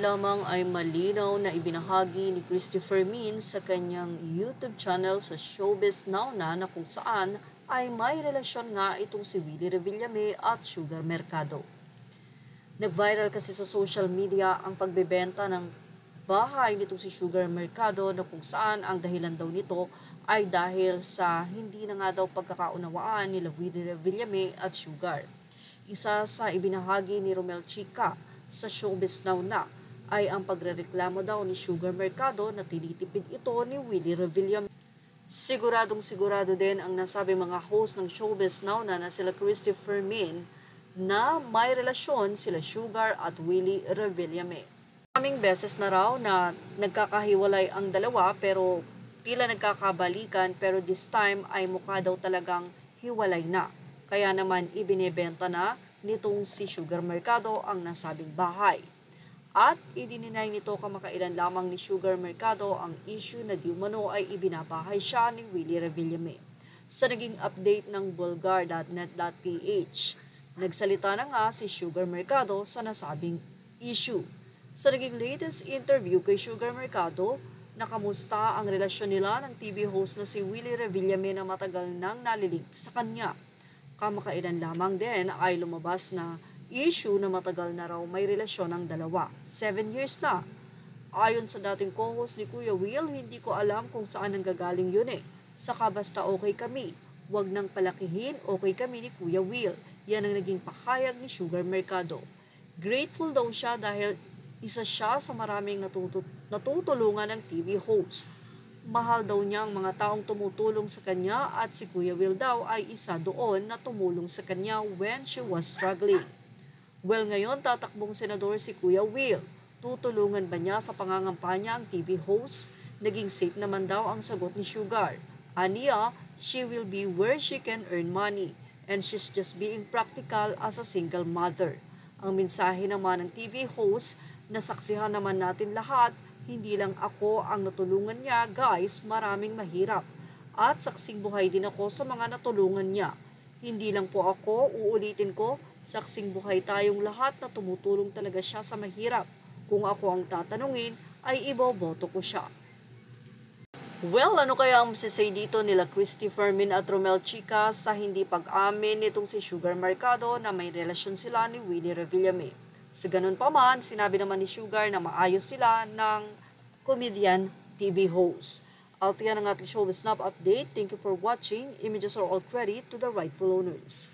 lamang ay malinaw na ibinahagi ni Christopher Min sa kanyang YouTube channel sa Showbiz Now na kung saan ay may relasyon nga itong si Willie Revillame at Sugar Mercado. Nag-viral kasi sa social media ang pagbebenta ng bahay nitong si Sugar Mercado na kung saan ang dahilan daw nito ay dahil sa hindi na nga daw pagkakaunawaan nila Willie Revillame at Sugar. Isa sa ibinahagi ni Romel Chica sa Showbiz Now na ay ang pagrereklamo daw ni Sugar Mercado na tinitipid ito ni Willie Revillame. Siguradong sigurado din ang nasabi mga host ng Showbiz Now na sila Christopher Min na may relasyon sila Sugar at Willie Revillame. Maraming beses na raw na nagkakahiwalay ang dalawa pero tila nagkakabalikan pero this time ay mukha daw talagang hiwalay na. Kaya naman ibinebenta na nitong si Sugar Mercado ang nasabing bahay. At idininay nito kamakailan lamang ni Sugar Mercado ang issue na di umano ay ibinabahay siya ni Willie Revillame. Sa naging update ng bulgar.net.ph, nagsalita na nga si Sugar Mercado sa nasabing issue. Sa naging latest interview kay Sugar Mercado, nakamusta ang relasyon nila ng TV host na si Willie Revillame na matagal nang nalilink sa kanya. Kamakailan lamang din ay lumabas na issue na matagal na raw may relasyon ng dalawa. 7 years na. Ayon sa dating co-host ni Kuya Will, hindi ko alam kung saan nanggagaling yun eh. Saka basta okay kami. Huwag nang palakihin, okay kami ni Kuya Will. Yan ang naging pahayag ni Sugar Mercado. Grateful daw siya dahil isa siya sa maraming natutulungan ng TV host. Mahal daw niya ang mga taong tumutulong sa kanya at si Kuya Will daw ay isa doon na tumulong sa kanya when she was struggling. Well, ngayon tatakbong senador si Kuya Will. Tutulungan ba niya sa pangangampanya ang TV host? Naging safe naman daw ang sagot ni Sugar. Aniya, she will be where she can earn money and she's just being practical as a single mother. Ang mensahe naman ng TV host, nasaksihan naman natin lahat, hindi lang ako ang natulungan niya, guys, maraming mahirap. At saksing buhay din ako sa mga natulungan niya. Hindi lang po ako, uulitin ko, saksing buhay tayong lahat na tumutulong talaga siya sa mahirap. Kung ako ang tatanungin, ay iboboto ko siya. Well, ano kaya ang masasay dito nila Christopher Min at Romel Chica sa hindi pag-amin nitong si Sugar Mercado na may relasyon sila ni Willie Revillame? Sa ganun pa man, sinabi naman ni Sugar na maayos sila ng comedian TV host. Altiyan ang ating Showbiz Snap update. Thank you for watching. Images are all credit to the rightful owners.